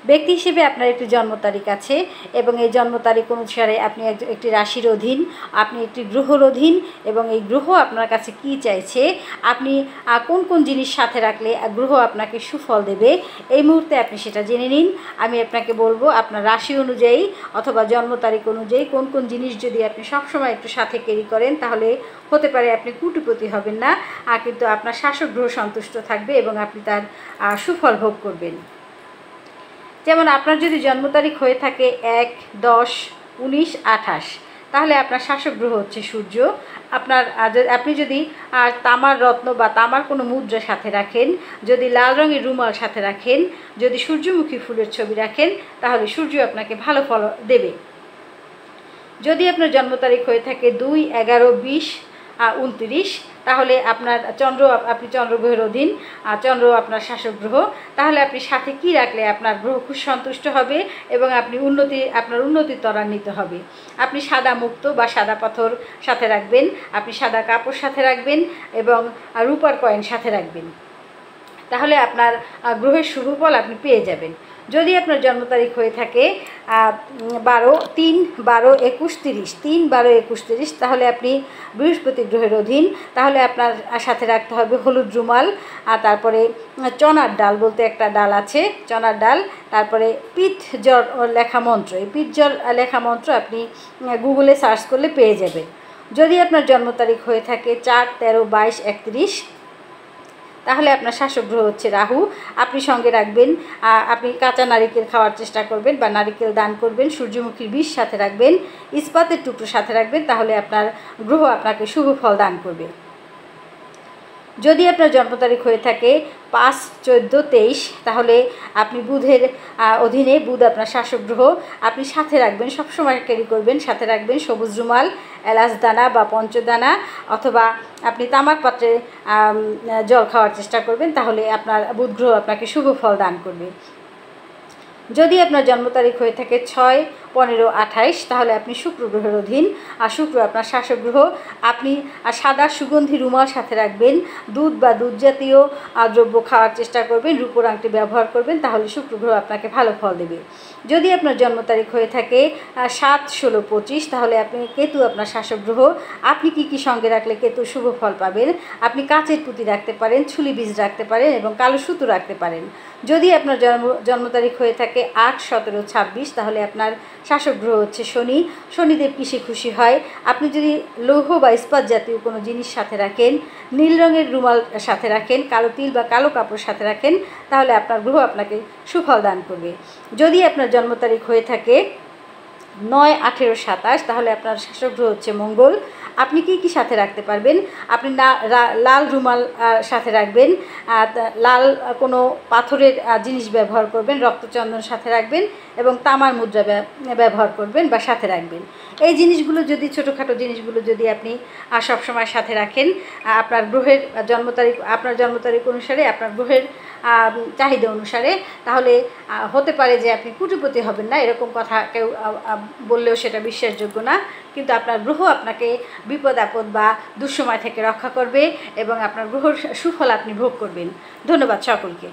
ব্যক্তি হিসেবে আপনার একটি জন্ম তারিখ আছে এবং এই জন্ম তারিখ অনুসারে আপনি একটি রাশির অধীন, আপনি একটি গ্রহর অধীন এবং এই গ্রহ আপনার কাছে কি চাইছে, আপনি কোন কোন জিনিস সাথে রাখলে গ্রহ আপনাকে সুফল দেবে, এই মুহূর্তে আপনি সেটা জেনে নিন। আমি আপনাকে বলবো আপনার রাশি অনুযায়ী অথবা জন্ম তারিখ অনুযায়ী কোন কোন জিনিস যদি আপনি সবসময় একটু সাথে ক্যারি করেন তাহলে হতে পারে আপনি কোটিপতি হবেন না, কিন্তু আপনার শাসক গ্রহ সন্তুষ্ট থাকবে এবং আপনি তার সুফল ভোগ করবেন। যেমন আপনার যদি জন্ম তারিখ হয়ে থাকে 1, 10, 19, 28, তাহলে আপনার শাসক গ্রহ হচ্ছে সূর্য। আপনি যদি তামার রত্ন বা তামার কোনো মুদ্রা সাথে রাখেন, যদি লাল রঙের রুমাল সাথে রাখেন, যদি সূর্যমুখী ফুলের ছবি রাখেন, তাহলে সূর্য আপনাকে ভালো ফল দেবে। যদি আপনার জন্ম তারিখ হয়ে থাকে 2, 11, 20, 29, তাহলে আপনি চন্দ্রগ্রহের অধীন, চন্দ্র আপনার শাসক গ্রহ, তাহলে আপনি সাথে কি রাখলে আপনার গ্রহ খুব সন্তুষ্ট হবে এবং আপনার উন্নতি ত্বরান্বিত হবে। আপনি সাদা মুক্তো বা সাদা পাথর সাথে রাখবেন, আপনি সাদা কাপড় সাথে রাখবেন এবং রূপার কয়েন সাথে রাখবেন, তাহলে আপনার গ্রহের শুভ ফল আপনি পেয়ে যাবেন। যদি আপনার জন্ম তারিখ হয়ে থাকে 12, 3, 12, 21, 30, 3, 12, 21, 30, তাহলে আপনি বৃহস্পতি গ্রহের অধীন, তাহলে আপনার সাথে রাখতে হবে হলুদ রুমাল, তারপরে চনার ডাল বলতে একটা ডাল আছে, চনার ডাল, তারপরে পিঠ জ্বর লেখা মন্ত্র। এই পিঠ জ্বর লেখা মন্ত্র আপনি গুগলে সার্চ করলে পেয়ে যাবেন। যদি আপনার জন্ম তারিখ হয়ে থাকে 4, 13, 22, 31, তাহলে আপনার শাসক গ্রহ হচ্ছে রাহু। আপনি সঙ্গে রাখবেন, আপনি কাঁচা নারিকেল খাওয়ার চেষ্টা করবেন বা নারিকেল দান করবেন, সূর্যমুখীর বিষ সাথে রাখবেন, ইস্পাতের টুকরো সাথে রাখবেন, তাহলে আপনার গ্রহ আপনাকে শুভ ফল দান করবে। যদি আপনার জন্ম তারিখ হয়ে থাকে 5, 14, 23, তাহলে আপনি বুধের অধীনে, বুধ আপনার শাসক গ্রহ, আপনি সাথে রাখবেন, সবসময় ক্যারি করবেন, সাথে রাখবেন সবুজ রুমাল, এলাচ দানা বা পঞ্চদানা, অথবা আপনি তামাক পাত্রে জল খাওয়ার চেষ্টা করবেন, তাহলে আপনার বুধ গ্রহ আপনাকে শুভ ফল দান করবে। যদি আপনার জন্ম তারিখ হয়ে থাকে 6, 15, 28, তাহলে আপনি শুক্র গ্রহের অধীন, আর শুক্র আপনার শাসক গ্রহ। আপনি সাদা সুগন্ধি রুমাল সাথে রাখবেন, দুধ বা দুধ জাতীয় দ্রব্য খাওয়ার চেষ্টা করবেন, রূপোর আংটি ব্যবহার করবেন, তাহলে শুক্র গ্রহ আপনাকে ভালো ফল দেবে। যদি আপনার জন্ম তারিখ হয়ে থাকে 7, 16, 25, তাহলে আপনি কেতু আপনার শাসক গ্রহ। আপনি কি সঙ্গে রাখলে কেতু শুভ ফল পাবেন? আপনি কাচের পুঁতি রাখতে পারেন, ছুলি বীজ রাখতে পারেন এবং কালো সুতো রাখতে পারেন। যদি আপনার জন্ম তারিখ হয়ে থাকে 8, 17, 26, তাহলে আপনার শাসক গ্রহ হচ্ছে শনি। শনিদেব কিসে খুশি হয়? আপনি যদি লৌহ বা ইস্পাত জাতীয় কোনো জিনিস সাথে রাখেন, নীল রঙের রুমাল সাথে রাখেন, কালো তিল বা কালো কাপড় সাথে রাখেন, তাহলে আপনার গ্রহ আপনাকে সুফল দান করবে। যদি আপনার জন্ম তারিখ হয়ে থাকে 9, 18, 27, তাহলে আপনার শাসক গ্রহ হচ্ছে মঙ্গল। আপনি কি সাথে রাখতে পারবেন? আপনি লাল রুমাল সাথে রাখবেন, লাল কোনো পাথরের জিনিস ব্যবহার করবেন, রক্তচন্দন সাথে রাখবেন এবং তামার মুদ্রা ব্যবহার করবেন বা সাথে রাখবেন। এই জিনিসগুলো যদি, ছোটোখাটো জিনিসগুলো যদি আপনি সবসময় সাথে রাখেন, আপনার জন্ম তারিখ অনুসারে, আপনার গ্রহের চাহিদা অনুসারে, তাহলে হতে পারে যে আপনি কোটিপতি হবেন না, এরকম কথা কেউ বললেও সেটা বিশ্বাসযোগ্য না, কিন্তু আপনার গ্রহ আপনাকে বিপদ আপদ বা দুঃসময় থেকে রক্ষা করবে এবং আপনার গ্রহের সুফল আপনি ভোগ করবেন। ধন্যবাদ সকলকে।